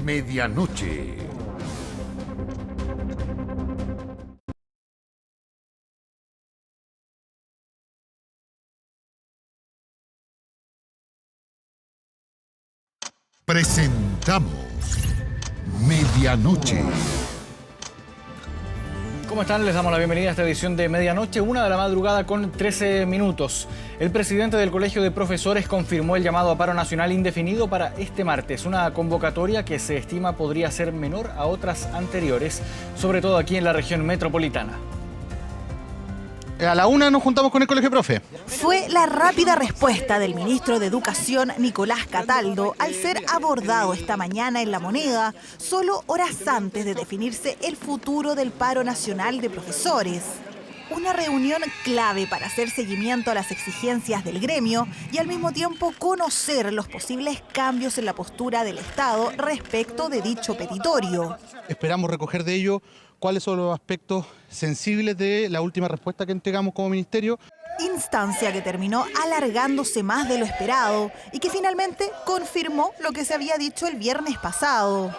Medianoche. Presentamos Medianoche. ¿Cómo están? Les damos la bienvenida a esta edición de Medianoche, 1 de la madrugada con 13 minutos. El presidente del Colegio de Profesores confirmó el llamado a paro nacional indefinido para este martes, una convocatoria que se estima podría ser menor a otras anteriores, sobre todo aquí en la región metropolitana. A la 1 nos juntamos con el Colegio Profe. Fue la rápida respuesta del ministro de Educación, Nicolás Cataldo, al ser abordado esta mañana en La Moneda, solo horas antes de definirse el futuro del paro nacional de profesores. Una reunión clave para hacer seguimiento a las exigencias del gremio y al mismo tiempo conocer los posibles cambios en la postura del Estado respecto de dicho petitorio. Esperamos recoger de ello cuáles son los aspectos sensibles de la última respuesta que entregamos como ministerio. Instancia que terminó alargándose más de lo esperado y que finalmente confirmó lo que se había dicho el viernes pasado.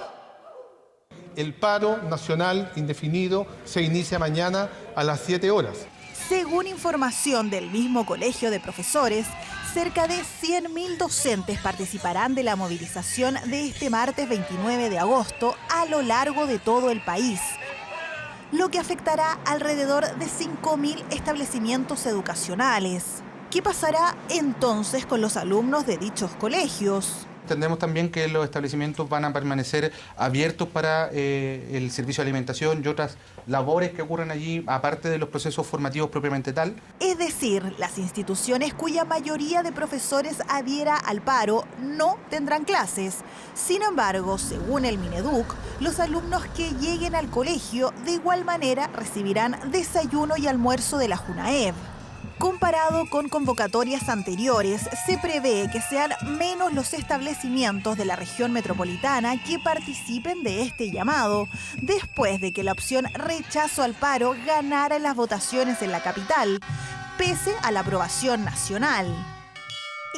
El paro nacional indefinido se inicia mañana a las 7 horas. Según información del mismo Colegio de Profesores, cerca de 100.000 docentes participarán de la movilización de este martes 29 de agosto a lo largo de todo el país, lo que afectará alrededor de 5.000 establecimientos educacionales. ¿Qué pasará entonces con los alumnos de dichos colegios? Entendemos también que los establecimientos van a permanecer abiertos para el servicio de alimentación y otras labores que ocurren allí, aparte de los procesos formativos propiamente tal. Es decir, las instituciones cuya mayoría de profesores adhiera al paro no tendrán clases. Sin embargo, según el Mineduc, los alumnos que lleguen al colegio de igual manera recibirán desayuno y almuerzo de la Junaev. Comparado con convocatorias anteriores, se prevé que sean menos los establecimientos de la región metropolitana que participen de este llamado, después de que la opción rechazo al paro ganara en las votaciones en la capital, pese a la aprobación nacional.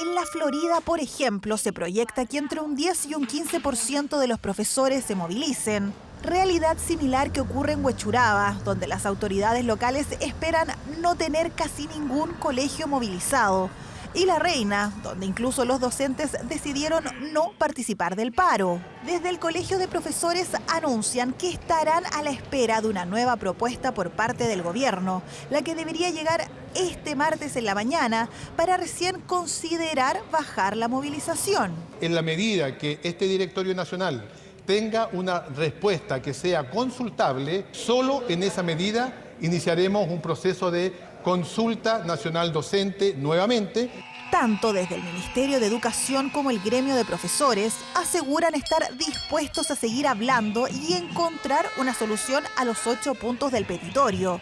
En la Florida, por ejemplo, se proyecta que entre un 10 y un 15% de los profesores se movilicen. Realidad similar que ocurre en Huechuraba, donde las autoridades locales esperan no tener casi ningún colegio movilizado. Y La Reina, donde incluso los docentes decidieron no participar del paro. Desde el Colegio de Profesores anuncian que estarán a la espera de una nueva propuesta por parte del gobierno, la que debería llegar este martes en la mañana para recién considerar bajar la movilización. En la medida que este directorio nacional tenga una respuesta que sea consultable, solo en esa medida iniciaremos un proceso de consulta nacional docente nuevamente. Tanto desde el Ministerio de Educación como el gremio de profesores aseguran estar dispuestos a seguir hablando y encontrar una solución a los 8 puntos del petitorio.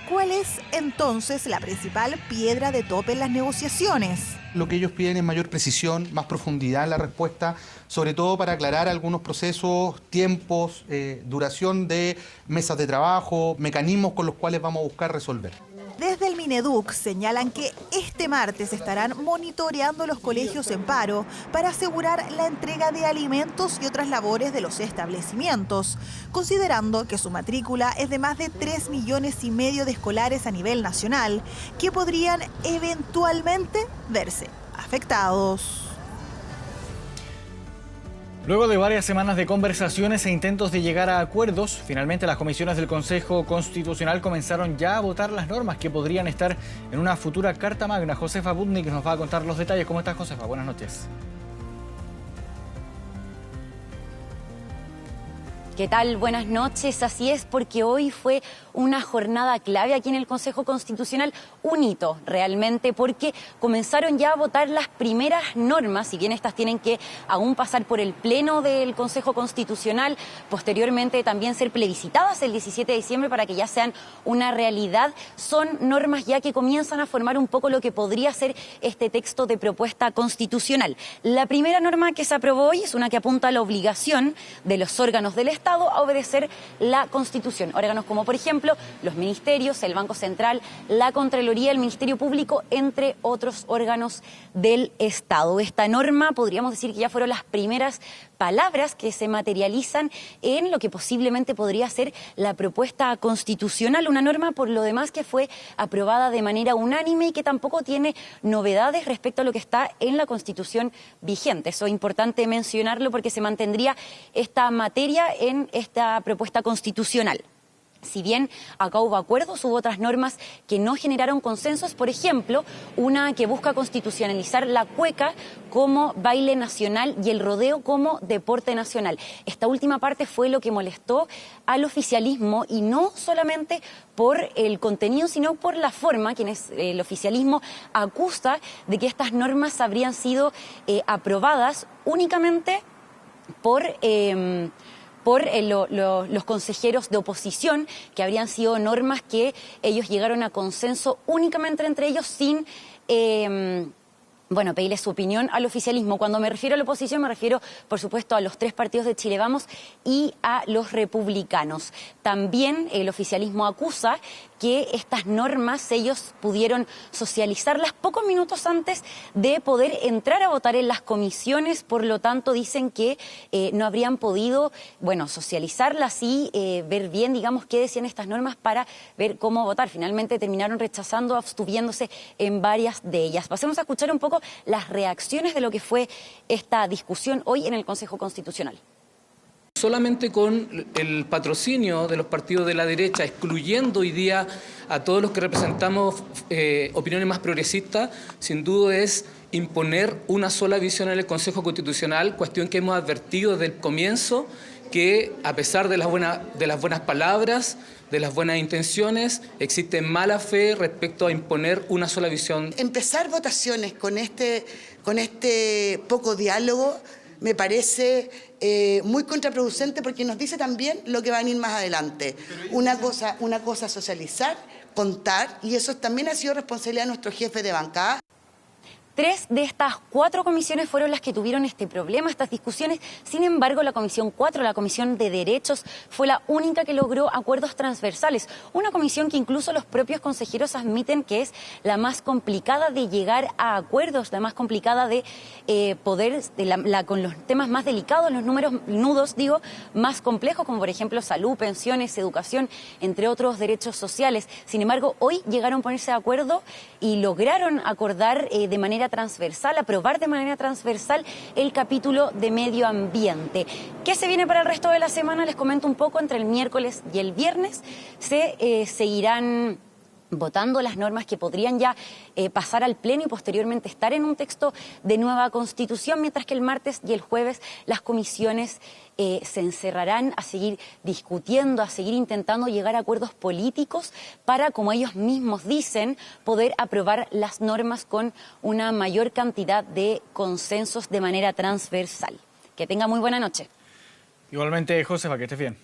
¿Cuál es entonces la principal piedra de tope en las negociaciones? Lo que ellos piden es mayor precisión, más profundidad en la respuesta, sobre todo para aclarar algunos procesos, tiempos, duración de mesas de trabajo, mecanismos con los cuales vamos a buscar resolver. Desde el Mineduc señalan que este martes estarán monitoreando los colegios en paro para asegurar la entrega de alimentos y otras labores de los establecimientos, considerando que su matrícula es de más de 3,5 millones de escolares a nivel nacional, que podrían eventualmente verse afectados. Luego de varias semanas de conversaciones e intentos de llegar a acuerdos, finalmente las comisiones del Consejo Constitucional comenzaron ya a votar las normas que podrían estar en una futura Carta Magna. Josefa Budnik nos va a contar los detalles. ¿Cómo estás, Josefa? Buenas noches. ¿Qué tal? Buenas noches. Así es, porque hoy fue una jornada clave aquí en el Consejo Constitucional, un hito realmente, porque comenzaron ya a votar las primeras normas, si bien estas tienen que aún pasar por el Pleno del Consejo Constitucional, posteriormente también ser plebiscitadas el 17 de diciembre para que ya sean una realidad. Son normas ya que comienzan a formar un poco lo que podría ser este texto de propuesta constitucional. La primera norma que se aprobó hoy es una que apunta a la obligación de los órganos del Estado a obedecer la Constitución. Órganos como, por ejemplo, los ministerios, el Banco Central, la Contraloría, el Ministerio Público, entre otros órganos del Estado. Esta norma, podríamos decir que ya fueron las primeras palabras que se materializan en lo que posiblemente podría ser la propuesta constitucional, una norma por lo demás que fue aprobada de manera unánime y que tampoco tiene novedades respecto a lo que está en la Constitución vigente. Eso es importante mencionarlo porque se mantendría esta materia en esta propuesta constitucional. Si bien acá hubo acuerdos, hubo otras normas que no generaron consensos, por ejemplo, una que busca constitucionalizar la cueca como baile nacional y el rodeo como deporte nacional. Esta última parte fue lo que molestó al oficialismo y no solamente por el contenido, sino por la forma. El oficialismo acusa de que estas normas habrían sido aprobadas únicamente por los consejeros de oposición, que habrían sido normas que ellos llegaron a consenso únicamente entre ellos sin pedirle su opinión al oficialismo. Cuando me refiero a la oposición, me refiero, por supuesto, a los 3 partidos de Chile Vamos y a los republicanos. También el oficialismo acusa que estas normas ellos pudieron socializarlas pocos minutos antes de poder entrar a votar en las comisiones, por lo tanto dicen que no habrían podido, socializarlas y ver bien, qué decían estas normas para ver cómo votar. Finalmente terminaron rechazando, abstuviéndose en varias de ellas. Pasemos a escuchar un poco las reacciones de lo que fue esta discusión hoy en el Consejo Constitucional. Solamente con el patrocinio de los partidos de la derecha, excluyendo hoy día a todos los que representamos opiniones más progresistas, sin duda es imponer una sola visión en el Consejo Constitucional, cuestión que hemos advertido desde el comienzo, que a pesar de las buenas palabras, de las buenas intenciones, existe mala fe respecto a imponer una sola visión. Empezar votaciones con este poco diálogo me parece muy contraproducente porque nos dice también lo que va a venir más adelante. Una cosa socializar, contar, y eso también ha sido responsabilidad de nuestro jefe de bancada. 3 de estas 4 comisiones fueron las que tuvieron este problema, estas discusiones. Sin embargo, la Comisión 4, la Comisión de Derechos, fue la única que logró acuerdos transversales. Una comisión que incluso los propios consejeros admiten que es la más complicada de llegar a acuerdos, la más complicada de con los temas más delicados, los nudos, más complejos, como por ejemplo salud, pensiones, educación, entre otros derechos sociales. Sin embargo, hoy llegaron a ponerse de acuerdo y lograron acordar de manera transversal, aprobar de manera transversal el capítulo de medio ambiente. ¿Qué se viene para el resto de la semana? Les comento un poco. Entre el miércoles y el viernes se seguirán votando las normas que podrían ya pasar al Pleno y posteriormente estar en un texto de nueva Constitución, mientras que el martes y el jueves las comisiones se encerrarán a seguir discutiendo, a seguir intentando llegar a acuerdos políticos para, como ellos mismos dicen, poder aprobar las normas con una mayor cantidad de consensos de manera transversal. Que tenga muy buena noche. Igualmente, Josefa, que estés bien.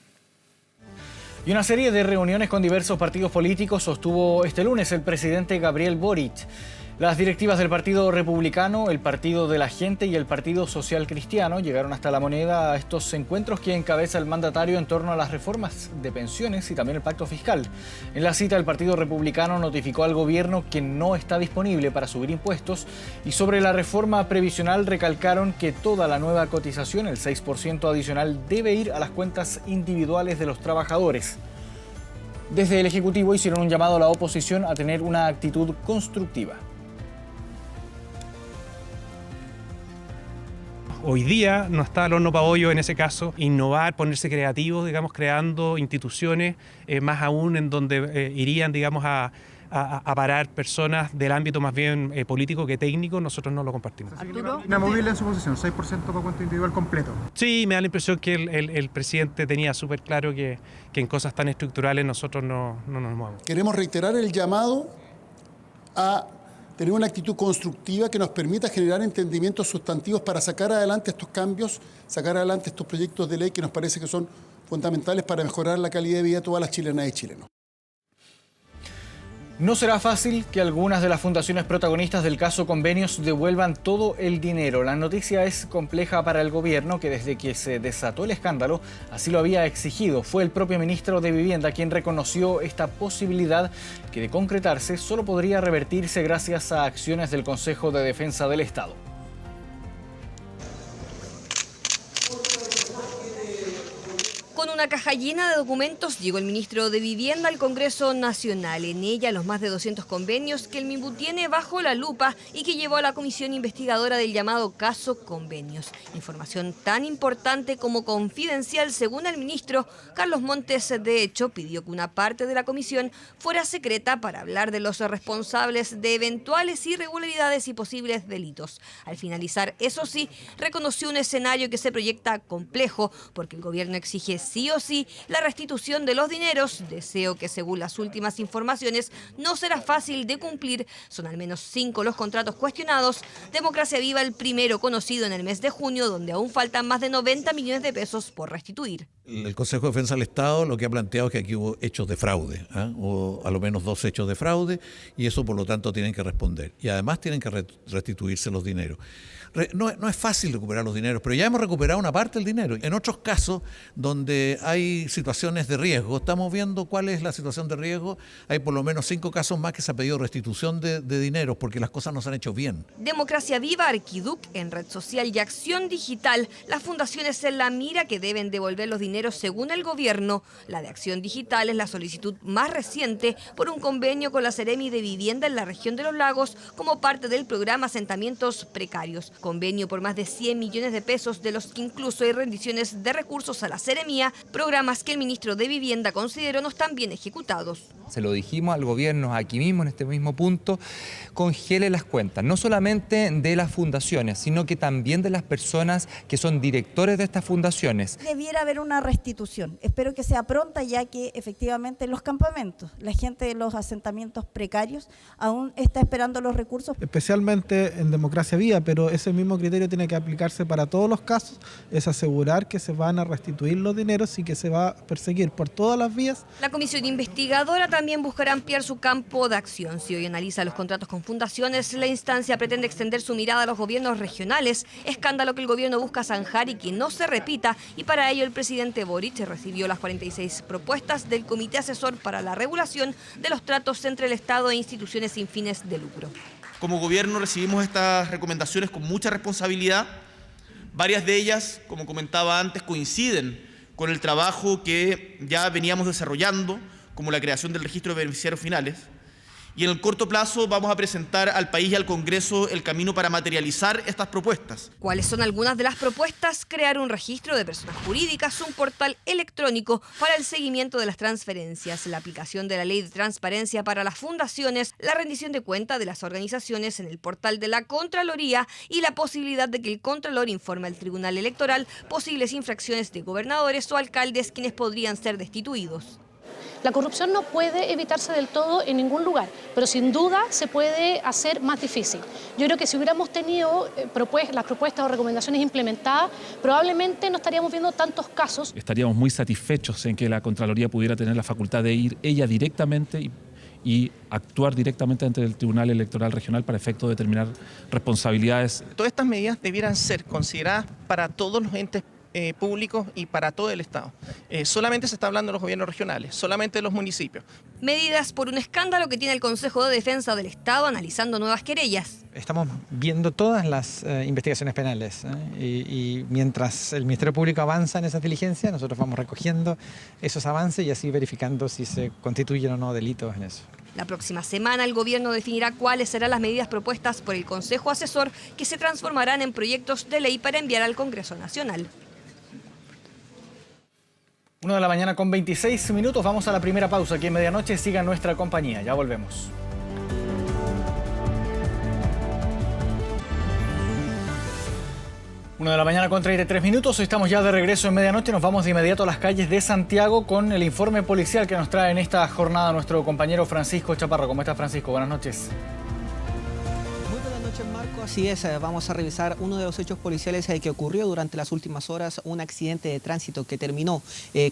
Y una serie de reuniones con diversos partidos políticos sostuvo este lunes el presidente Gabriel Boric. Las directivas del Partido Republicano, el Partido de la Gente y el Partido Social Cristiano llegaron hasta La Moneda a estos encuentros que encabeza el mandatario en torno a las reformas de pensiones y también el pacto fiscal. En la cita, el Partido Republicano notificó al gobierno que no está disponible para subir impuestos y sobre la reforma previsional recalcaron que toda la nueva cotización, el 6% adicional, debe ir a las cuentas individuales de los trabajadores. Desde el Ejecutivo hicieron un llamado a la oposición a tener una actitud constructiva. Hoy día no está al horno para bollo en ese caso, innovar, ponerse creativos, creando instituciones, más aún en donde irían, a parar personas del ámbito más bien político que técnico. Nosotros no lo compartimos. Inamovible en su posición, 6% para cuenta individual completo. Sí, me da la impresión que el presidente tenía súper claro que en cosas tan estructurales nosotros no nos movemos. Queremos reiterar el llamado a tener una actitud constructiva que nos permita generar entendimientos sustantivos para sacar adelante estos cambios, sacar adelante estos proyectos de ley que nos parece que son fundamentales para mejorar la calidad de vida de todas las chilenas y chilenos. No será fácil que algunas de las fundaciones protagonistas del caso Convenios devuelvan todo el dinero. La noticia es compleja para el gobierno, que desde que se desató el escándalo así lo había exigido. Fue el propio ministro de Vivienda quien reconoció esta posibilidad que, de concretarse, solo podría revertirse gracias a acciones del Consejo de Defensa del Estado. Con una caja llena de documentos llegó el ministro de Vivienda al Congreso Nacional. En ella los más de 200 convenios que el MIMBU tiene bajo la lupa y que llevó a la comisión investigadora del llamado caso Convenios. Información tan importante como confidencial, según el ministro. Carlos Montes, de hecho, pidió que una parte de la comisión fuera secreta para hablar de los responsables de eventuales irregularidades y posibles delitos. Al finalizar, eso sí, reconoció un escenario que se proyecta complejo porque el gobierno exige sí o sí la restitución de los dineros, deseo que según las últimas informaciones no será fácil de cumplir. Son al menos 5 los contratos cuestionados. Democracia Viva, el primero conocido en el mes de junio, donde aún faltan más de 90 millones de pesos por restituir. El Consejo de Defensa del Estado lo que ha planteado es que aquí hubo hechos de fraude, o a lo menos 2 hechos de fraude, y eso por lo tanto tienen que responder. Y además tienen que restituirse los dineros. No es fácil recuperar los dineros, pero ya hemos recuperado una parte del dinero. En otros casos donde hay situaciones de riesgo, estamos viendo cuál es la situación de riesgo. Hay por lo menos 5 casos más que se ha pedido restitución de dinero porque las cosas no se han hecho bien. Democracia Viva, Arquiduc, en Red Social y Acción Digital, las fundaciones en la mira que deben devolver los dineros según el gobierno. La de Acción Digital es la solicitud más reciente por un convenio con la Seremi de Vivienda en la región de los Lagos como parte del programa Asentamientos Precarios. Convenio por más de 100 millones de pesos, de los que incluso hay rendiciones de recursos a la Seremía, programas que el ministro de Vivienda consideró no están bien ejecutados. Se lo dijimos al gobierno aquí mismo, en este mismo punto, congele las cuentas, no solamente de las fundaciones, sino que también de las personas que son directores de estas fundaciones. Debiera haber una restitución, espero que sea pronta, ya que efectivamente en los campamentos, la gente de los asentamientos precarios aún está esperando los recursos. Especialmente en Democracia Viva, pero ese mismo criterio tiene que aplicarse para todos los casos, es asegurar que se van a restituir los dineros y que se va a perseguir por todas las vías. La comisión investigadora también buscará ampliar su campo de acción. Si hoy analiza los contratos con fundaciones, la instancia pretende extender su mirada a los gobiernos regionales, escándalo que el gobierno busca zanjar y que no se repita, y para ello el presidente Boric recibió las 46 propuestas del Comité Asesor para la Regulación de los Tratos entre el Estado e instituciones sin fines de lucro. Como gobierno recibimos estas recomendaciones con mucha responsabilidad. Varias de ellas, como comentaba antes, coinciden con el trabajo que ya veníamos desarrollando, como la creación del registro de beneficiarios finales. Y en el corto plazo vamos a presentar al país y al Congreso el camino para materializar estas propuestas. ¿Cuáles son algunas de las propuestas? Crear un registro de personas jurídicas, un portal electrónico para el seguimiento de las transferencias, la aplicación de la ley de transparencia para las fundaciones, la rendición de cuenta de las organizaciones en el portal de la Contraloría y la posibilidad de que el Contralor informe al Tribunal Electoral posibles infracciones de gobernadores o alcaldes quienes podrían ser destituidos. La corrupción no puede evitarse del todo en ningún lugar, pero sin duda se puede hacer más difícil. Yo creo que si hubiéramos tenido las propuestas o recomendaciones implementadas, probablemente no estaríamos viendo tantos casos. Estaríamos muy satisfechos en que la Contraloría pudiera tener la facultad de ir ella directamente y actuar directamente ante el Tribunal Electoral Regional para efecto de determinar responsabilidades. Todas estas medidas debieran ser consideradas para todos los entes públicos y para todo el Estado. Solamente se está hablando de los gobiernos regionales, solamente de los municipios. Medidas por un escándalo que tiene el Consejo de Defensa del Estado analizando nuevas querellas. Estamos viendo todas las investigaciones penales y mientras el Ministerio Público avanza en esas diligencias, nosotros vamos recogiendo esos avances y así verificando si se constituyen o no delitos en eso. La próxima semana el gobierno definirá cuáles serán las medidas propuestas por el Consejo Asesor que se transformarán en proyectos de ley para enviar al Congreso Nacional. 1 de la mañana con 26 minutos. Vamos a la primera pausa aquí en Medianoche. Sigan nuestra compañía. Ya volvemos. Una de la mañana con 33 minutos. Estamos ya de regreso en Medianoche. Nos vamos de inmediato a las calles de Santiago con el informe policial que nos trae en esta jornada nuestro compañero Francisco Chaparro. ¿Cómo está, Francisco? Buenas noches. Marco, así es, vamos a revisar uno de los hechos policiales que ocurrió durante las últimas horas, un accidente de tránsito que terminó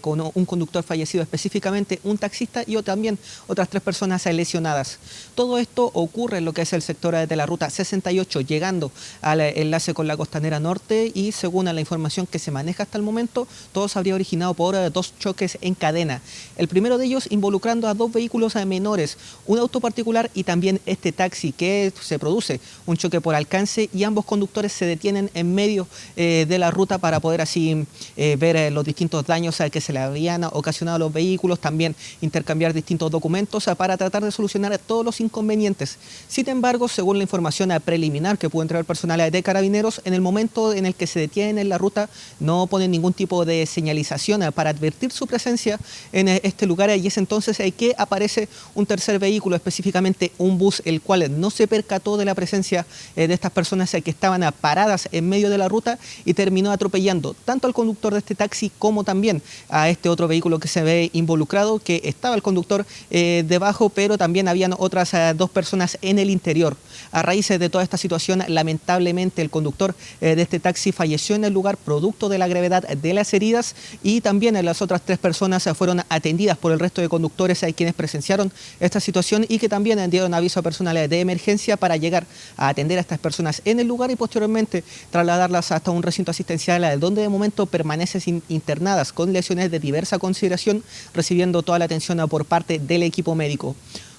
con un conductor fallecido, específicamente un taxista y también otras 3 personas lesionadas. Todo esto ocurre en lo que es el sector de la ruta 68, llegando al enlace con la Costanera Norte y según la información que se maneja hasta el momento, todo se habría originado por 2 choques en cadena. El primero de ellos involucrando a 2 vehículos menores, un auto particular y también este taxi que se produce un choque por alcance y ambos conductores se detienen en medio de la ruta para poder así ver los distintos daños que se le habían ocasionado a los vehículos, también intercambiar distintos documentos para tratar de solucionar todos los inconvenientes. Sin embargo, según la información preliminar que pudo entregar el personal de Carabineros, en el momento en el que se detienen en la ruta no ponen ningún tipo de señalización para advertir su presencia en este lugar, y es entonces que aparece un tercer vehículo, específicamente un bus, el cual no se percató de la presencia de estas personas que estaban paradas en medio de la ruta y terminó atropellando tanto al conductor de este taxi como también a este otro vehículo que se ve involucrado, que estaba el conductor debajo, pero también habían otras dos personas en el interior. A raíz de toda esta situación, lamentablemente el conductor de este taxi falleció en el lugar producto de la gravedad de las heridas, y también las otras 3 personas fueron atendidas por el resto de conductores quienes presenciaron esta situación y que también dieron aviso a personal de emergencia para llegar a atender a estas personas en el lugar y posteriormente trasladarlas hasta un recinto asistencial donde de momento permanecen internadas con lesiones de diversa consideración, recibiendo toda la atención por parte del equipo médico.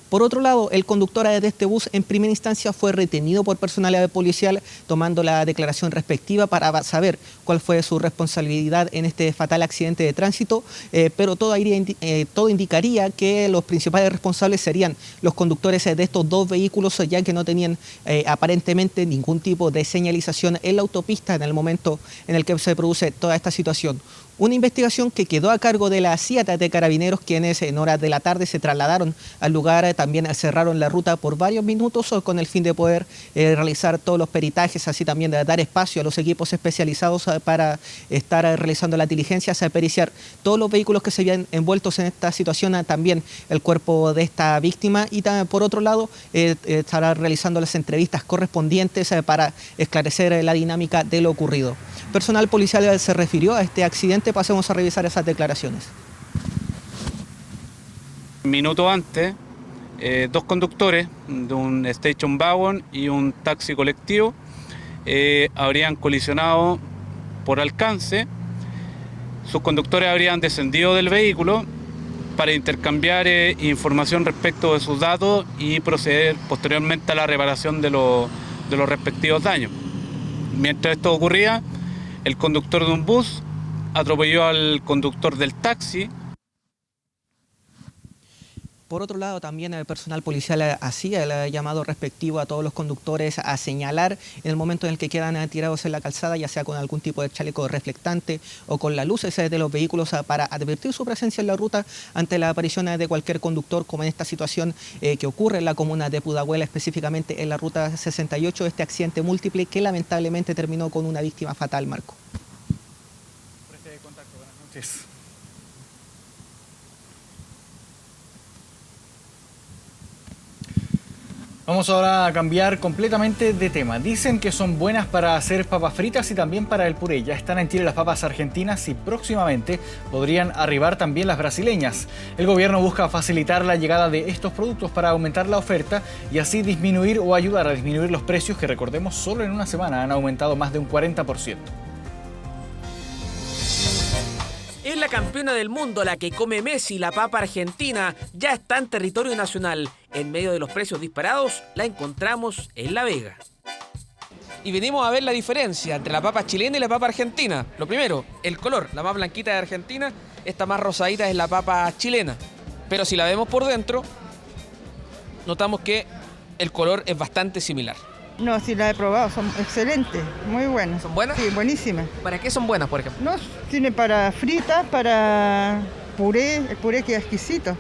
Por otro lado, el conductor de este bus en primera instancia fue retenido por personal policial, tomando la declaración respectiva para saber cuál fue su responsabilidad en este fatal accidente de tránsito, pero todo indicaría que los principales responsables serían los conductores de estos 2 vehículos, ya que no tenían aparentemente ningún tipo de señalización en la autopista en el momento en el que se produce toda esta situación. Una investigación que quedó a cargo de la CIA de Carabineros, quienes en horas de la tarde se trasladaron al lugar, también cerraron la ruta por varios minutos con el fin de poder realizar todos los peritajes, así también de dar espacio a los equipos especializados para estar realizando las diligencias, periciar todos los vehículos que se habían envueltos en esta situación, también el cuerpo de esta víctima, y también, por otro lado, estará realizando las entrevistas correspondientes para esclarecer la dinámica de lo ocurrido. Personal policial se refirió a este accidente. Pasemos a revisar esas declaraciones. Minuto antes, 2 conductores de un station wagon y un taxi colectivo habrían colisionado por alcance. Sus conductores habrían descendido del vehículo para intercambiar información respecto de sus datos y proceder posteriormente a la reparación de los respectivos daños. Mientras esto ocurría, el conductor de un bus atropelló al conductor del taxi. Por otro lado, también el personal policial hacía el llamado respectivo a todos los conductores a señalar en el momento en el que quedan tirados en la calzada, ya sea con algún tipo de chaleco reflectante o con las luces de los vehículos, para advertir su presencia en la ruta ante la aparición de cualquier conductor, como en esta situación que ocurre en la comuna de Pudahuel, específicamente en la ruta 68, este accidente múltiple que lamentablemente terminó con una víctima fatal, Marco. Buenas noches. Vamos ahora a cambiar completamente de tema. Dicen que son buenas para hacer papas fritas y también para el puré. Ya están en Chile las papas argentinas y próximamente podrían arribar también las brasileñas. El gobierno busca facilitar la llegada de estos productos para aumentar la oferta y así disminuir o ayudar a disminuir los precios que, recordemos, solo en una semana han aumentado más de un 40%. Es la campeona del mundo la que come Messi, la papa argentina, ya está en territorio nacional. En medio de los precios disparados, la encontramos en La Vega. Y venimos a ver la diferencia entre la papa chilena y la papa argentina. Lo primero, el color. La más blanquita de Argentina, esta más rosadita es la papa chilena. Pero si la vemos por dentro, notamos que el color es bastante similar. No, sí la he probado, son excelentes, muy buenas. ¿Son buenas? Sí, buenísimas. ¿Para qué son buenas, por ejemplo? No, tiene para fritas, para puré, el puré que es exquisito.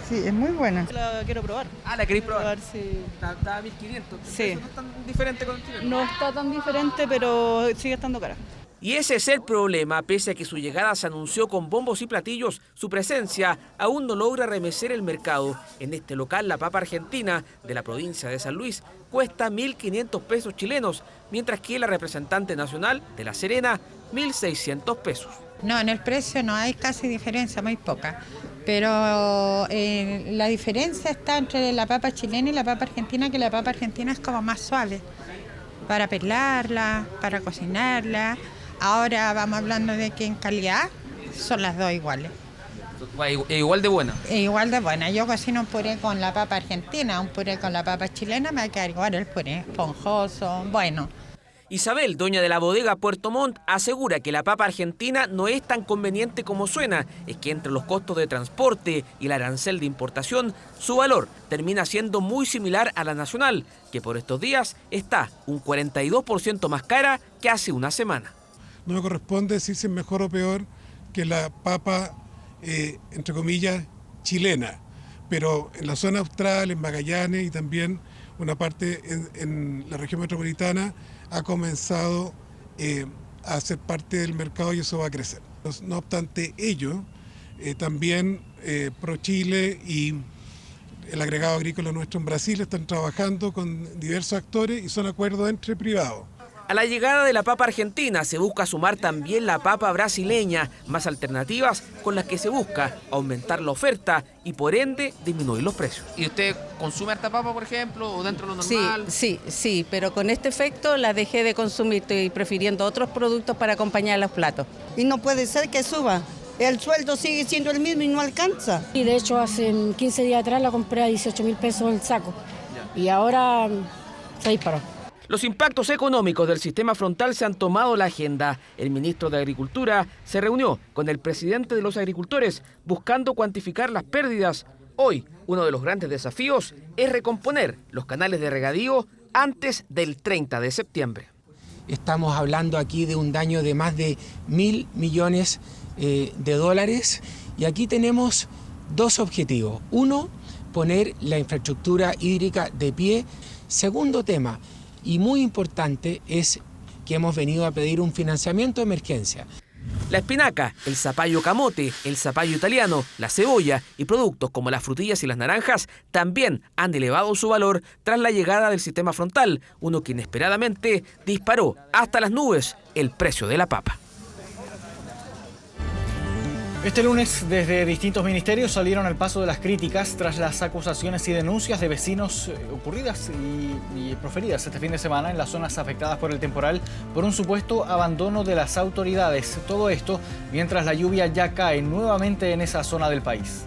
Sí, es muy buena. La quiero probar. Ah, ¿la queréis probar? Sí. Está a 1500. Sí. ¿Eso no es tan diferente con el chileno? No está tan diferente, pero sigue estando cara. Y ese es el problema, pese a que su llegada se anunció con bombos y platillos, su presencia aún no logra remecer el mercado. En este local, la papa argentina de la provincia de San Luis cuesta 1.500 pesos chilenos, mientras que la representante nacional de La Serena, 1.600 pesos. No, en el precio no hay casi diferencia, muy poca. Pero la diferencia está entre la papa chilena y la papa argentina, que la papa argentina es como más suave para pelarla, para cocinarla. Ahora vamos hablando de que en calidad son las dos iguales. Igual de buena. Igual de buena. Yo cocino un puré con la papa argentina, un puré con la papa chilena, me va a quedar igual el puré, esponjoso, bueno. Isabel, dueña de la bodega Puerto Montt, asegura que la papa argentina no es tan conveniente como suena. Es que entre los costos de transporte y el arancel de importación, su valor termina siendo muy similar a la nacional, que por estos días está un 42% más cara que hace una semana. No me corresponde decir si es mejor o peor que la papa, entre comillas, chilena, pero en la zona austral, en Magallanes y también una parte en la región metropolitana, ha comenzado a ser parte del mercado y eso va a crecer. No obstante ello, también ProChile y el agregado agrícola nuestro en Brasil están trabajando con diversos actores y son acuerdos entre privados. A la llegada de la papa argentina se busca sumar también la papa brasileña, más alternativas con las que se busca aumentar la oferta y por ende disminuir los precios. ¿Y usted consume harta papa, por ejemplo, o dentro de lo normal? Sí, pero con este efecto la dejé de consumir, estoy prefiriendo otros productos para acompañar los platos. Y no puede ser que suba. El sueldo sigue siendo el mismo y no alcanza. Y de hecho hace 15 días atrás la compré a 18.000 pesos el saco y ahora se disparó. Los impactos económicos del sistema frontal se han tomado la agenda. El ministro de Agricultura se reunió con el presidente de los agricultores buscando cuantificar las pérdidas. Hoy, uno de los grandes desafíos es recomponer los canales de regadío antes del 30 de septiembre. Estamos hablando aquí de un daño de más de 1.000 millones de dólares y aquí tenemos dos objetivos. Uno, poner la infraestructura hídrica de pie. Segundo tema, y muy importante, es que hemos venido a pedir un financiamiento de emergencia. La espinaca, el zapallo camote, el zapallo italiano, la cebolla y productos como las frutillas y las naranjas también han elevado su valor tras la llegada del sistema frontal, uno que inesperadamente disparó hasta las nubes el precio de la papa. Este lunes, desde distintos ministerios salieron al paso de las críticas tras las acusaciones y denuncias de vecinos ocurridas y proferidas este fin de semana en las zonas afectadas por el temporal por un supuesto abandono de las autoridades. Todo esto mientras la lluvia ya cae nuevamente en esa zona del país.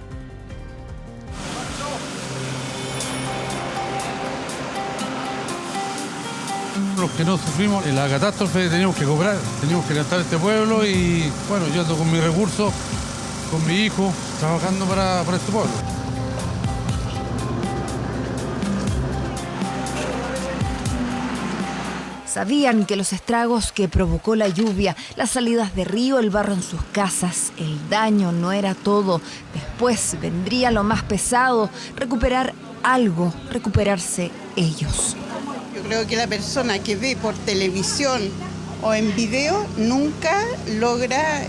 Los que no sufrimos en la catástrofe teníamos que cobrar, teníamos que levantar este pueblo y bueno, yo ando con mis recursos, con mi hijo, trabajando para este pueblo. Sabían que los estragos que provocó la lluvia, las salidas de río, el barro en sus casas, el daño no era todo. Después vendría lo más pesado, recuperar algo, recuperarse ellos. Yo creo que la persona que ve por televisión o en video nunca logra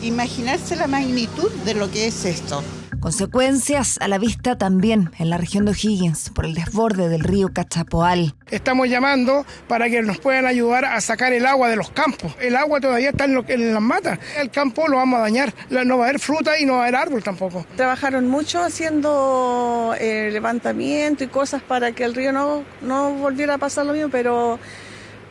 imaginarse la magnitud de lo que es esto. Consecuencias a la vista también en la región de O'Higgins por el desborde del río Cachapoal. Estamos llamando para que nos puedan ayudar a sacar el agua de los campos. El agua todavía está en las matas. El campo lo vamos a dañar. No va a haber fruta y no va a haber árbol tampoco. Trabajaron mucho haciendo levantamiento y cosas para que el río no volviera a pasar lo mismo, pero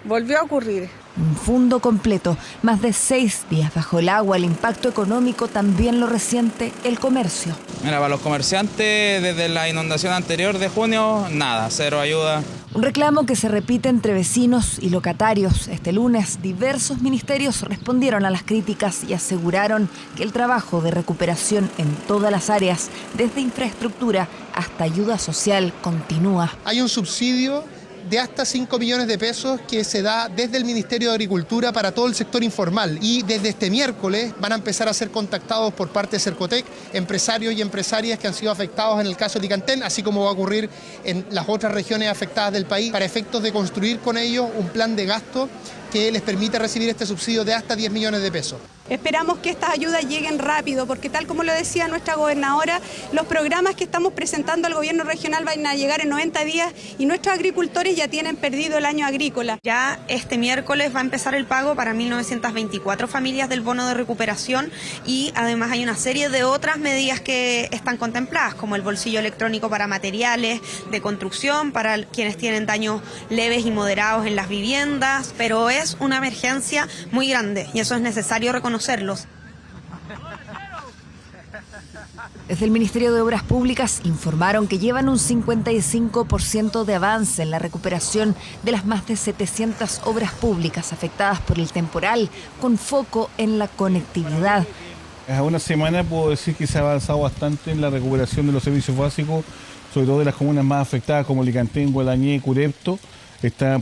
volvió a ocurrir. Un fundo completo, más de 6 días bajo el agua, el impacto económico también lo resiente el comercio. Mira, para los comerciantes desde la inundación anterior de junio, nada, cero ayuda. Un reclamo que se repite entre vecinos y locatarios. Este lunes, diversos ministerios respondieron a las críticas y aseguraron que el trabajo de recuperación en todas las áreas, desde infraestructura hasta ayuda social, continúa. Hay un subsidio de hasta 5 millones de pesos que se da desde el Ministerio de Agricultura para todo el sector informal y desde este miércoles van a empezar a ser contactados por parte de Cercotec empresarios y empresarias que han sido afectados en el caso de Licantén, así como va a ocurrir en las otras regiones afectadas del país, para efectos de construir con ellos un plan de gasto que les permita recibir este subsidio de hasta 10 millones de pesos. Esperamos que estas ayudas lleguen rápido, porque tal como lo decía nuestra gobernadora, los programas que estamos presentando al gobierno regional van a llegar en 90 días y nuestros agricultores ya tienen perdido el año agrícola. Ya este miércoles va a empezar el pago para 1.924 familias del bono de recuperación y además hay una serie de otras medidas que están contempladas, como el bolsillo electrónico para materiales de construcción, para quienes tienen daños leves y moderados en las viviendas, pero es una emergencia muy grande y eso es necesario reconocerlos. Desde el Ministerio de Obras Públicas informaron que llevan un 55% de avance en la recuperación de las más de 700 obras públicas afectadas por el temporal, con foco en la conectividad. A una semana puedo decir que se ha avanzado bastante en la recuperación de los servicios básicos, sobre todo de las comunas más afectadas como Licantengo, Alañé, Curepto.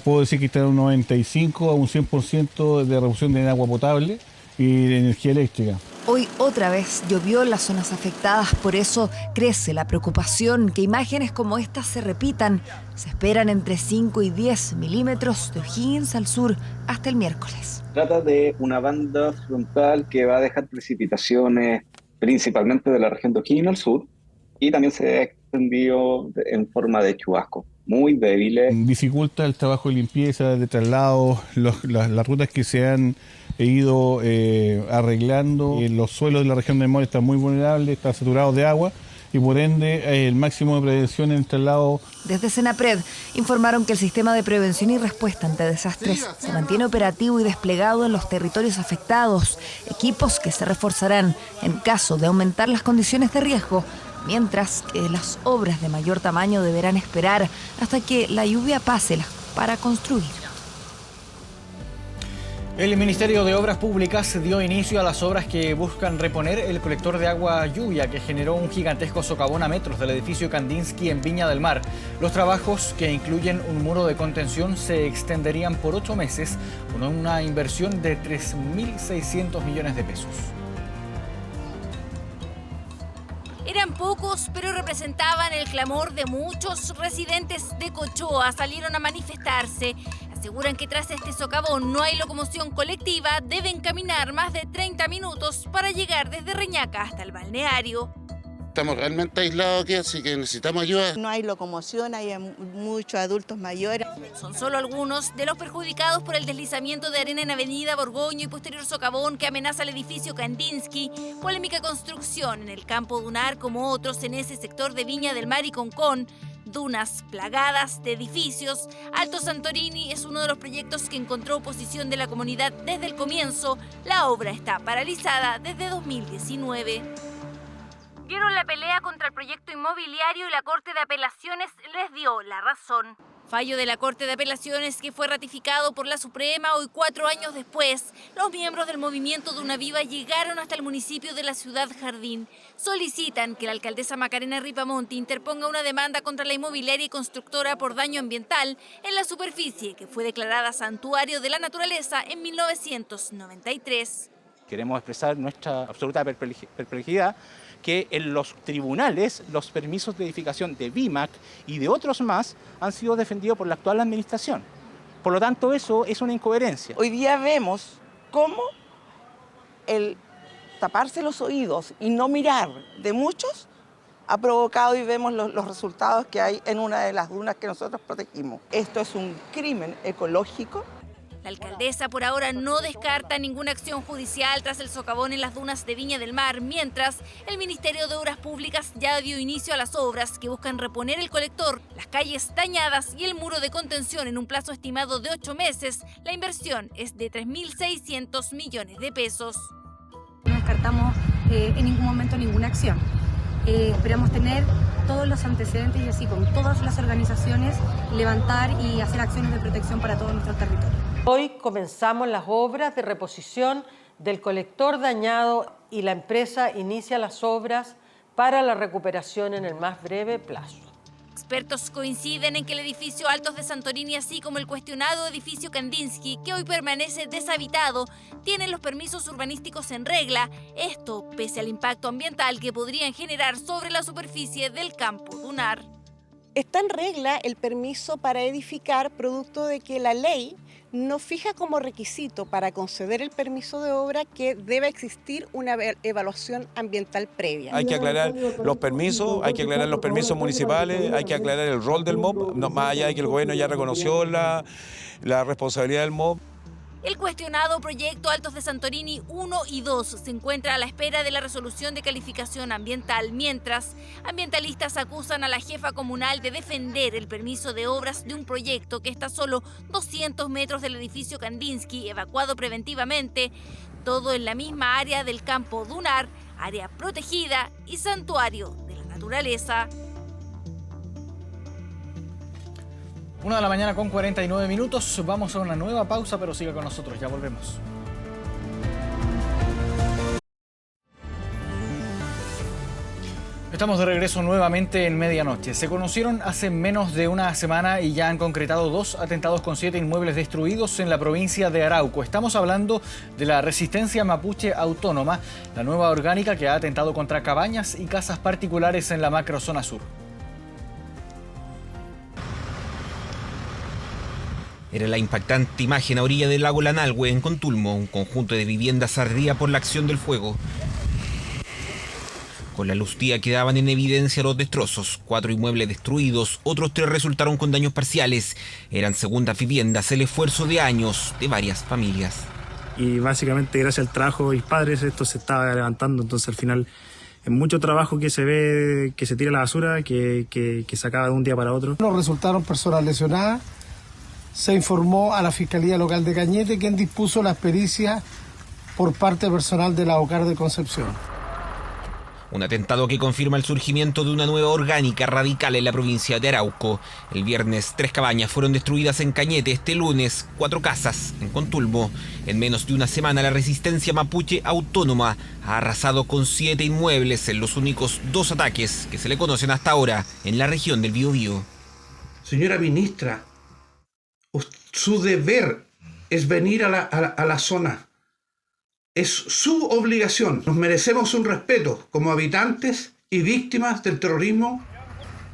Puedo decir que está en un 95 a un 100% de reducción de agua potable y de energía eléctrica. Hoy otra vez llovió en las zonas afectadas, por eso crece la preocupación que imágenes como estas se repitan. Se esperan entre 5 y 10 milímetros de O'Higgins al sur hasta el miércoles. Trata de una banda frontal que va a dejar precipitaciones principalmente de la región de O'Higgins al sur y también se ha extendido en forma de chubasco, muy débiles. Dificulta el trabajo de limpieza, de traslado, las rutas que se han ido arreglando. Los suelos de la región de Maule están muy vulnerables, están saturados de agua y por ende el máximo de prevención en el traslado. Desde Senapred informaron que el sistema de prevención y respuesta ante desastres se mantiene operativo y desplegado en los territorios afectados, equipos que se reforzarán en caso de aumentar las condiciones de riesgo, mientras que las obras de mayor tamaño deberán esperar hasta que la lluvia pase para construir. El Ministerio de Obras Públicas dio inicio a las obras que buscan reponer el colector de agua lluvia que generó un gigantesco socavón a metros del edificio Kandinsky en Viña del Mar. Los trabajos, que incluyen un muro de contención, se extenderían por 8 meses con una inversión de 3.600 millones de pesos. Eran pocos, pero representaban el clamor de muchos residentes de Cochoa. Salieron a manifestarse. Aseguran que tras este socavón no hay locomoción colectiva, deben caminar más de 30 minutos para llegar desde Reñaca hasta el balneario. Estamos realmente aislados aquí, así que necesitamos ayuda. No hay locomoción, hay muchos adultos mayores. Son solo algunos de los perjudicados por el deslizamiento de arena en Avenida Borgoño y posterior socavón que amenaza el edificio Kandinsky. Polémica construcción en el campo dunar como otros en ese sector de Viña del Mar y Concón. Dunas plagadas de edificios. Alto Santorini es uno de los proyectos que encontró oposición de la comunidad desde el comienzo. La obra está paralizada desde 2019. Vieron la pelea contra el proyecto inmobiliario y la Corte de Apelaciones les dio la razón. Fallo de la Corte de Apelaciones que fue ratificado por la Suprema hoy 4 años después. Los miembros del movimiento Duna Viva llegaron hasta el municipio de la Ciudad Jardín. Solicitan que la alcaldesa Macarena Ripamonti interponga una demanda contra la inmobiliaria y constructora por daño ambiental en la superficie que fue declarada santuario de la naturaleza en 1993. Queremos expresar nuestra absoluta perplejidad que en los tribunales los permisos de edificación de BIMAC y de otros más han sido defendidos por la actual administración. Por lo tanto, eso es una incoherencia. Hoy día vemos cómo el taparse los oídos y no mirar de muchos ha provocado y vemos los resultados que hay en una de las dunas que nosotros protegimos. Esto es un crimen ecológico. La alcaldesa por ahora no descarta ninguna acción judicial tras el socavón en las dunas de Viña del Mar, mientras el Ministerio de Obras Públicas ya dio inicio a las obras que buscan reponer el colector, las calles dañadas y el muro de contención en un plazo estimado de 8 meses. La inversión es de 3.600 millones de pesos. No descartamos en ningún momento ninguna acción. Esperamos tener todos los antecedentes y así con todas las organizaciones levantar y hacer acciones de protección para todo nuestro territorio. Hoy comenzamos las obras de reposición del colector dañado y la empresa inicia las obras para la recuperación en el más breve plazo. Expertos coinciden en que el edificio Altos de Santorini, así como el cuestionado edificio Kandinsky, que hoy permanece deshabitado, tienen los permisos urbanísticos en regla. Esto pese al impacto ambiental que podrían generar sobre la superficie del campo dunar. Está en regla el permiso para edificar, producto de que la ley no fija como requisito para conceder el permiso de obra que debe existir una evaluación ambiental previa. Hay que aclarar los permisos, hay que aclarar los permisos municipales, hay que aclarar el rol del MOB, no, más allá de que el gobierno ya reconoció la responsabilidad del MOB. El cuestionado proyecto Altos de Santorini 1 y 2 se encuentra a la espera de la resolución de calificación ambiental, mientras ambientalistas acusan a la jefa comunal de defender el permiso de obras de un proyecto que está a solo 200 metros del edificio Kandinsky, evacuado preventivamente, todo en la misma área del campo dunar, área protegida y santuario de la naturaleza. 1 de la mañana con 49 minutos. Vamos a una nueva pausa, pero siga con nosotros, ya volvemos. Estamos de regreso nuevamente en medianoche. Se conocieron hace menos de una semana y ya han concretado 2 atentados con 7 inmuebles destruidos en la provincia de Arauco. Estamos hablando de la Resistencia Mapuche Autónoma, la nueva orgánica que ha atentado contra cabañas y casas particulares en la macrozona sur. Era la impactante imagen a orilla del lago Lanalhue, en Contulmo. Un conjunto de viviendas ardía por la acción del fuego. Con la luz tía quedaban en evidencia los destrozos. 4 inmuebles destruidos, otros 3 resultaron con daños parciales. Eran segundas viviendas, el esfuerzo de años de varias familias. Y básicamente gracias al trabajo de mis padres esto se estaba levantando, entonces al final es mucho trabajo que se ve, que se tira a la basura, que se acaba de un día para otro. No resultaron personas lesionadas. Se informó a la Fiscalía Local de Cañete, quien dispuso las pericias por parte personal de la OCAR de Concepción. Un atentado que confirma el surgimiento de una nueva orgánica radical en la provincia de Arauco. El viernes 3 cabañas fueron destruidas en Cañete, este lunes 4 casas en Contulmo. En menos de una semana la Resistencia Mapuche Autónoma ha arrasado con 7 inmuebles en los únicos 2 ataques que se le conocen hasta ahora en la región del Biobío. Señora ministra, su deber es venir a la zona. Es su obligación. Nos merecemos un respeto como habitantes y víctimas del terrorismo.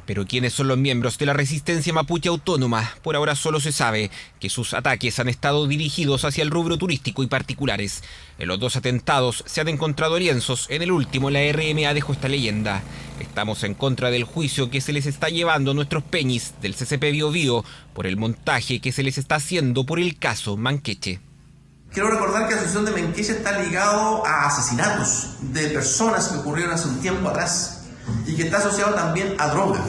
Pero ¿quiénes son los miembros de la Resistencia Mapuche Autónoma? Por ahora solo se sabe que sus ataques han estado dirigidos hacia el rubro turístico y particulares. En los 2 atentados se han encontrado lienzos. En el último, la RMA dejó esta leyenda: estamos en contra del juicio que se les está llevando a nuestros peñis del CCP Biobío por el montaje que se les está haciendo por el caso Manqueche. Quiero recordar que la asociación de Manqueche está ligado a asesinatos de personas que ocurrieron hace un tiempo atrás y que está asociado también a drogas.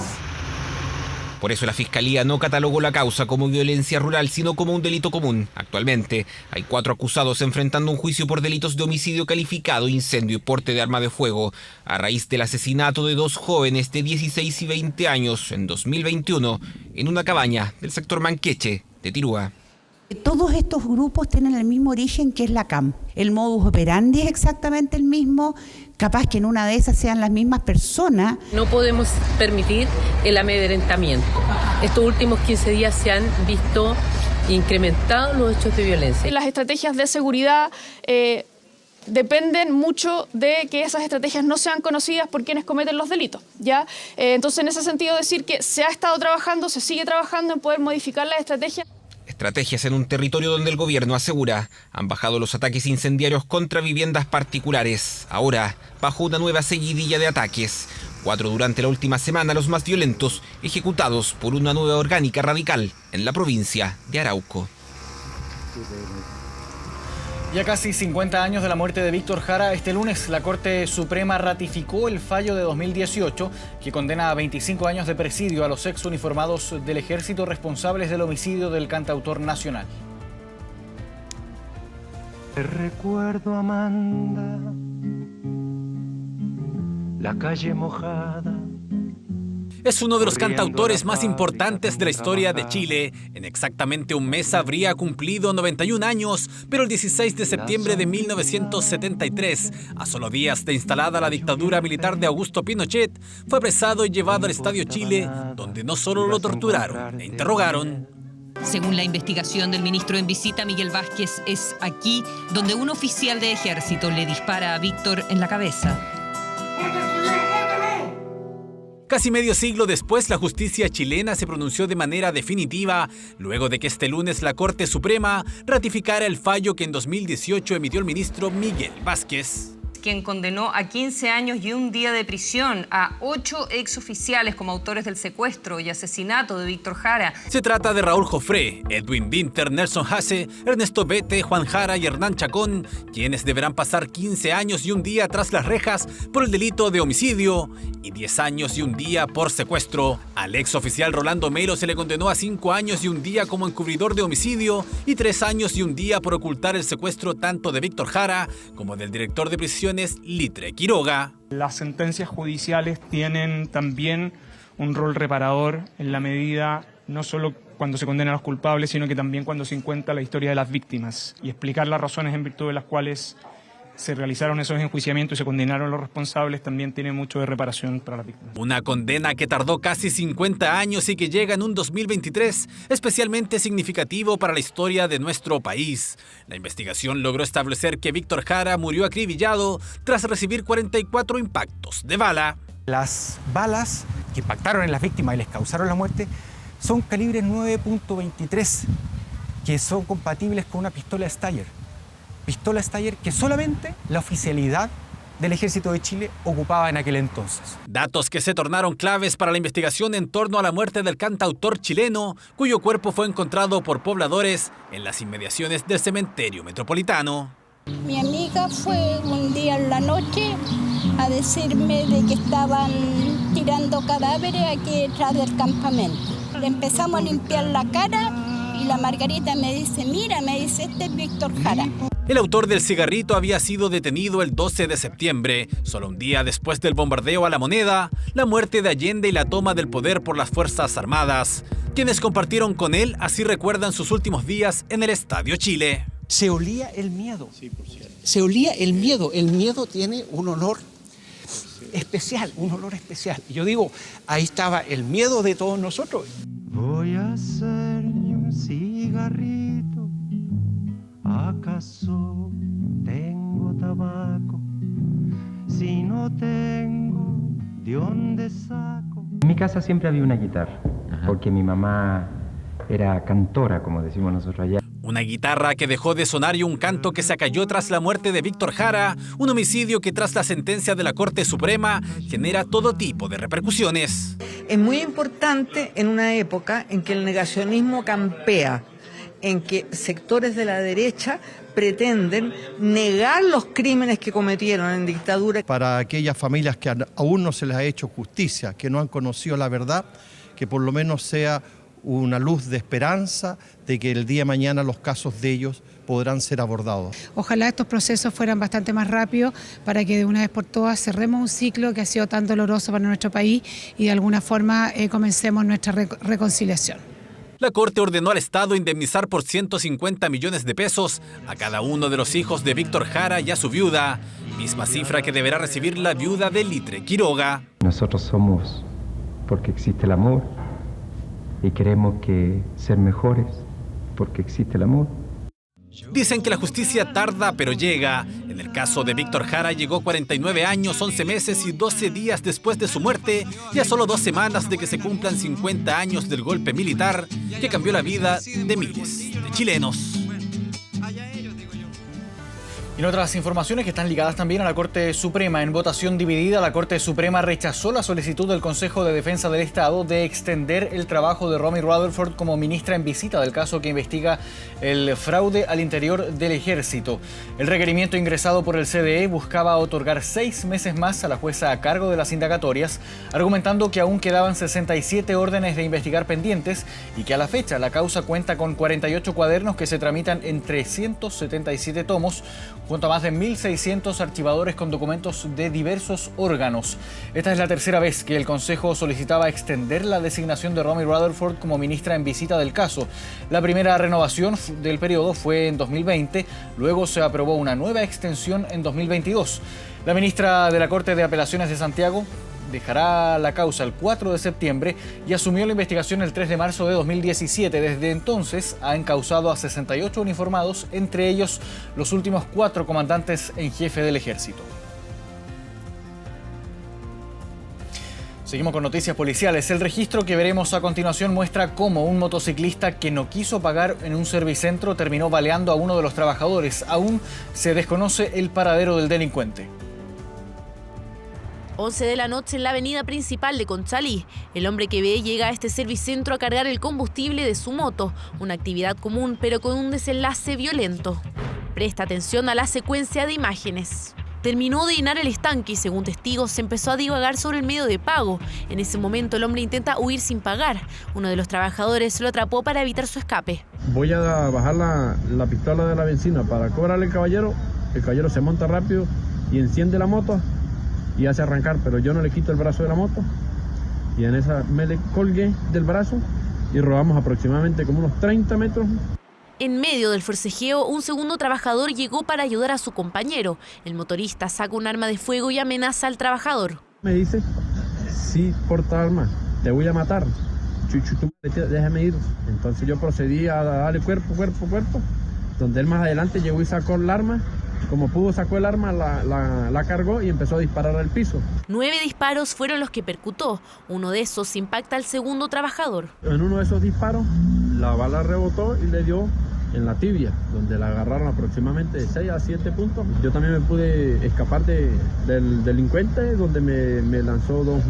Por eso la Fiscalía no catalogó la causa como violencia rural, sino como un delito común. Actualmente hay 4 acusados enfrentando un juicio por delitos de homicidio calificado, incendio y porte de arma de fuego, a raíz del asesinato de 2 jóvenes de 16 y 20 años en 2021 en una cabaña del sector Manqueche de Tirúa. Todos estos grupos tienen el mismo origen, que es la CAM. El modus operandi es exactamente el mismo, capaz que en una de esas sean las mismas personas. No podemos permitir el amedrentamiento. Estos últimos 15 días se han visto incrementados los hechos de violencia. Las estrategias de seguridad dependen mucho de que esas estrategias no sean conocidas por quienes cometen los delitos, ¿ya? Entonces, en ese sentido, decir que se ha estado trabajando, se sigue trabajando en poder modificar las estrategias. Estrategias en un territorio donde el gobierno asegura han bajado los ataques incendiarios contra viviendas particulares. Ahora, bajo una nueva seguidilla de ataques. 4 durante la última semana, los más violentos, ejecutados por una nueva orgánica radical en la provincia de Arauco. Ya casi 50 años de la muerte de Víctor Jara, este lunes la Corte Suprema ratificó el fallo de 2018 que condena a 25 años de presidio a los ex uniformados del Ejército responsables del homicidio del cantautor nacional. Te recuerdo, Amanda, la calle mojada. Es uno de los cantautores más importantes de la historia de Chile. En exactamente un mes habría cumplido 91 años, pero el 16 de septiembre de 1973, a solo días de instalada la dictadura militar de Augusto Pinochet, fue apresado y llevado al Estadio Chile, donde no solo lo torturaron e interrogaron. Según la investigación del ministro en visita, Miguel Vázquez, es aquí donde un oficial de ejército le dispara a Víctor en la cabeza. Casi medio siglo después, la justicia chilena se pronunció de manera definitiva, luego de que este lunes la Corte Suprema ratificara el fallo que en 2018 emitió el ministro Miguel Vázquez, quien condenó a 15 años y un día de prisión a 8 exoficiales como autores del secuestro y asesinato de Víctor Jara. Se trata de Raúl Jofré, Edwin Winter, Nelson Hasse, Ernesto Bete, Juan Jara y Hernán Chacón, quienes deberán pasar 15 años y un día tras las rejas por el delito de homicidio y 10 años y un día por secuestro. Al exoficial Rolando Melo se le condenó a 5 años y un día como encubridor de homicidio y 3 años y un día por ocultar el secuestro tanto de Víctor Jara como del director de prisiones Investigaciones Litre Quiroga. Las sentencias judiciales tienen también un rol reparador en la medida no solo cuando se condenan a los culpables, sino que también cuando se cuenta la historia de las víctimas y explicar las razones en virtud de las cuales se realizaron esos enjuiciamientos y se condenaron a los responsables también tiene mucho de reparación para las víctimas. Una condena que tardó casi 50 años y que llega en un 2023 especialmente significativo para la historia de nuestro país. La investigación logró establecer que Víctor Jara murió acribillado tras recibir 44 impactos de bala. Las balas que impactaron en las víctimas y les causaron la muerte son calibres 9.23, que son compatibles con una pistola Steyr. Pistola Steyr que solamente la oficialidad del Ejército de Chile ocupaba en aquel entonces. Datos que se tornaron claves para la investigación en torno a la muerte del cantautor chileno, cuyo cuerpo fue encontrado por pobladores en las inmediaciones del cementerio metropolitano. Mi amiga fue un día en la noche a decirme de que estaban tirando cadáveres aquí detrás del campamento. Le empezamos a limpiar la cara y la Margarita me dice, mira, me dice, este es Víctor Jara. El autor del cigarrito había sido detenido el 12 de septiembre, solo un día después del bombardeo a La Moneda, la muerte de Allende y la toma del poder por las Fuerzas Armadas. Quienes compartieron con él así recuerdan sus últimos días en el Estadio Chile. Se olía el miedo. Se olía el miedo. El miedo tiene un olor especial, un olor especial. Y yo digo, ahí estaba el miedo de todos nosotros. Voy a hacer un cigarrito. ¿Acaso tengo tabaco? Si no tengo, ¿de dónde saco? En mi casa siempre había una guitarra, porque mi mamá era cantora, como decimos nosotros allá. Una guitarra que dejó de sonar y un canto que se acalló tras la muerte de Víctor Jara, un homicidio que tras la sentencia de la Corte Suprema genera todo tipo de repercusiones. Es muy importante en una época en que el negacionismo campea, en que sectores de la derecha pretenden negar los crímenes que cometieron en dictadura. Para aquellas familias que aún no se les ha hecho justicia, que no han conocido la verdad, que por lo menos sea una luz de esperanza de que el día de mañana los casos de ellos podrán ser abordados. Ojalá estos procesos fueran bastante más rápidos para que de una vez por todas cerremos un ciclo que ha sido tan doloroso para nuestro país y de alguna forma comencemos nuestra reconciliación. La Corte ordenó al Estado indemnizar por 150 millones de pesos a cada uno de los hijos de Víctor Jara y a su viuda, misma cifra que deberá recibir la viuda de Litre Quiroga. Nosotros somos porque existe el amor y queremos ser mejores porque existe el amor. Dicen que la justicia tarda pero llega. En el caso de Víctor Jara llegó 49 años, 11 meses y 12 días después de su muerte y a solo 2 semanas de que se cumplan 50 años del golpe militar que cambió la vida de miles de chilenos. En otras informaciones que están ligadas también a la Corte Suprema, en votación dividida, la Corte Suprema rechazó la solicitud del Consejo de Defensa del Estado de extender el trabajo de Romy Rutherford como ministra en visita del caso que investiga el fraude al interior del Ejército. El requerimiento ingresado por el CDE buscaba otorgar 6 meses más a la jueza a cargo de las indagatorias, argumentando que aún quedaban 67 órdenes de investigar pendientes y que a la fecha la causa cuenta con 48 cuadernos que se tramitan en 377 tomos, junto a más de 1.600 archivadores con documentos de diversos órganos. Esta es la tercera vez que el Consejo solicitaba extender la designación de Romy Rutherford como ministra en visita del caso. La primera renovación del periodo fue en 2020, luego se aprobó una nueva extensión en 2022. La ministra de la Corte de Apelaciones de Santiago dejará la causa el 4 de septiembre y asumió la investigación el 3 de marzo de 2017. Desde entonces ha encausado a 68 uniformados, entre ellos los últimos 4 comandantes en jefe del Ejército. Seguimos con noticias policiales. El registro que veremos a continuación muestra cómo un motociclista que no quiso pagar en un servicentro terminó baleando a uno de los trabajadores. Aún se desconoce el paradero del delincuente. 11 de la noche en la avenida principal de Conchalí. El hombre que ve llega a este servicentro a cargar el combustible de su moto, una actividad común pero con un desenlace violento. Presta atención a la secuencia de imágenes. Terminó de llenar el estanque y, según testigos, se empezó a divagar sobre el medio de pago. En ese momento el hombre intenta huir sin pagar. Uno de los trabajadores lo atrapó para evitar su escape. Voy a bajar la pistola de la benzina para cobrarle al caballero. El caballero se monta rápido y enciende la moto y hace arrancar, pero yo no le quito el brazo de la moto y en esa me le colgué del brazo y rodamos aproximadamente como unos 30 metros. En medio del forcejeo, un segundo trabajador llegó para ayudar a su compañero. El motorista saca un arma de fuego y amenaza al trabajador. Me dice, si porta arma, te voy a matar. Déjame ir. Entonces yo procedí a darle cuerpo, donde él más adelante llegó y sacó el arma. Como pudo, sacó el arma, la cargó y empezó a disparar al piso. 9 disparos fueron los que percutó. Uno de esos impacta al segundo trabajador. En uno de esos disparos, la bala rebotó y le dio en la tibia, donde la agarraron aproximadamente de 6 a 7 puntos. Yo también me pude escapar del delincuente, donde me lanzó dos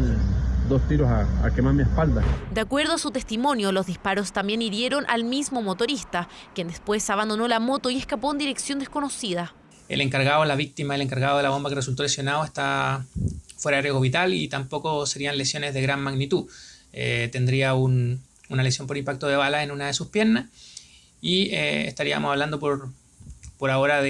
tiros a quemar mi espalda. De acuerdo a su testimonio, los disparos también hirieron al mismo motorista, quien después abandonó la moto y escapó en dirección desconocida. El encargado, la víctima, el encargado de la bomba que resultó lesionado está fuera de riesgo vital y tampoco serían lesiones de gran magnitud. Tendría una lesión por impacto de bala en una de sus piernas y estaríamos hablando por ahora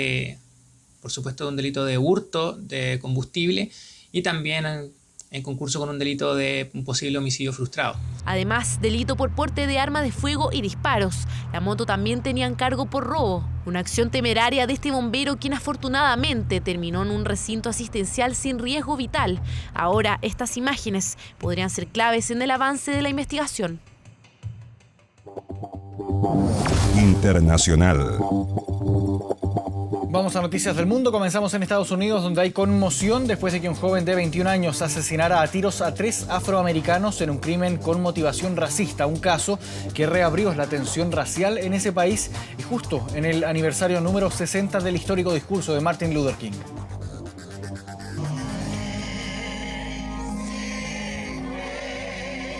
por supuesto, de un delito de hurto de combustible y también en concurso con un delito de un posible homicidio frustrado. Además, delito por porte de arma de fuego y disparos. La moto también tenía encargo por robo. Una acción temeraria de este bombero, quien afortunadamente terminó en un recinto asistencial sin riesgo vital. Ahora, estas imágenes podrían ser claves en el avance de la investigación. Internacional. Vamos a noticias del mundo. Comenzamos en Estados Unidos, donde hay conmoción después de que un joven de 21 años asesinara a tiros a 3 afroamericanos en un crimen con motivación racista. Un caso que reabrió la tensión racial en ese país y justo en el aniversario número 60 del histórico discurso de Martin Luther King.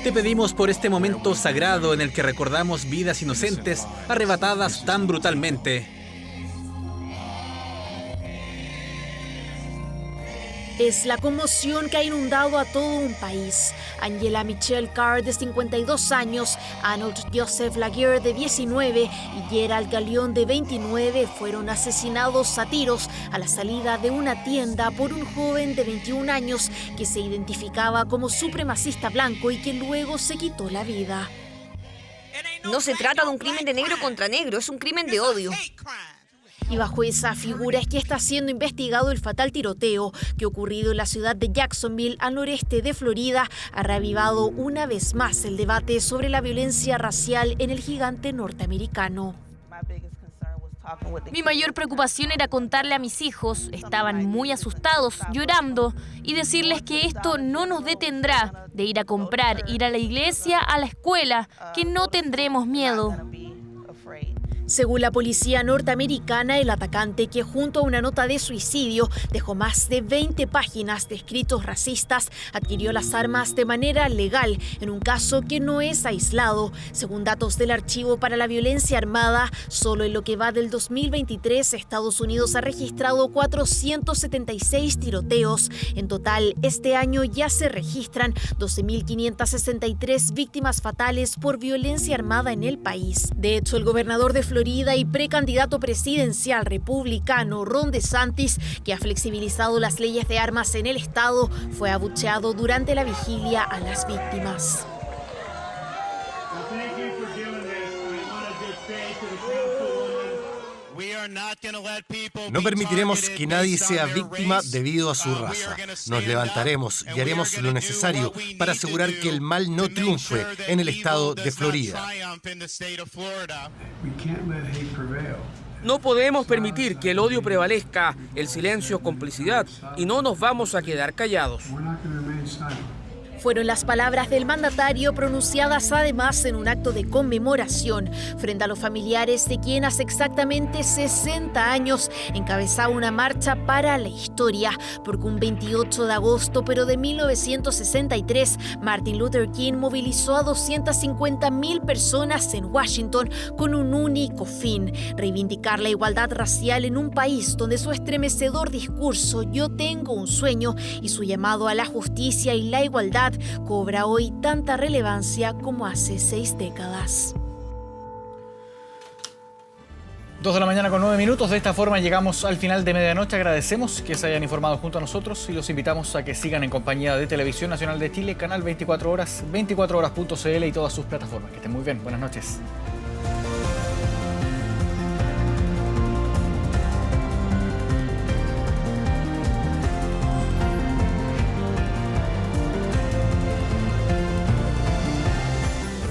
Te pedimos por este momento sagrado en el que recordamos vidas inocentes arrebatadas tan brutalmente. Es la conmoción que ha inundado a todo un país. Angela Michelle Carr, de 52 años, Arnold Joseph Laguerre, de 19, y Gerald Galeón, de 29, fueron asesinados a tiros a la salida de una tienda por un joven de 21 años que se identificaba como supremacista blanco y que luego se quitó la vida. No se trata de un crimen de negro contra negro, es un crimen de odio. Y bajo esa figura es que está siendo investigado el fatal tiroteo que ocurrido en la ciudad de Jacksonville, al noreste de Florida, ha reavivado una vez más el debate sobre la violencia racial en el gigante norteamericano. Mi mayor preocupación era contarle a mis hijos, estaban muy asustados, llorando, y decirles que esto no nos detendrá de ir a comprar, ir a la iglesia, a la escuela, que no tendremos miedo. Según la policía norteamericana, el atacante, que junto a una nota de suicidio dejó más de 20 páginas de escritos racistas, adquirió las armas de manera legal en un caso que no es aislado. Según datos del Archivo para la Violencia Armada, solo en lo que va del 2023, Estados Unidos ha registrado 476 tiroteos. En total, este año ya se registran 12.563 víctimas fatales por violencia armada en el país. De hecho, el gobernador de Florida y precandidato presidencial republicano Ron DeSantis, que ha flexibilizado las leyes de armas en el estado, fue abucheado durante la vigilia a las víctimas. No permitiremos que nadie sea víctima debido a su raza. Nos levantaremos y haremos lo necesario para asegurar que el mal no triunfe en el estado de Florida. No podemos permitir que el odio prevalezca, el silencio es complicidad, y no nos vamos a quedar callados. Fueron las palabras del mandatario, pronunciadas además en un acto de conmemoración frente a los familiares de quien hace exactamente 60 años encabezaba una marcha para la historia, porque un 28 de agosto pero de 1963, Martin Luther King movilizó a 250.000 personas en Washington con un único fin: reivindicar la igualdad racial en un país donde su estremecedor discurso "Yo tengo un sueño" y su llamado a la justicia y la igualdad cobra hoy tanta relevancia como hace 6 décadas. 2 de la mañana con 9 minutos. De esta forma llegamos al final de medianoche. Agradecemos que se hayan informado junto a nosotros y los invitamos a que sigan en compañía de Televisión Nacional de Chile, canal 24 horas, 24horas.cl y todas sus plataformas. Que estén muy bien. Buenas noches.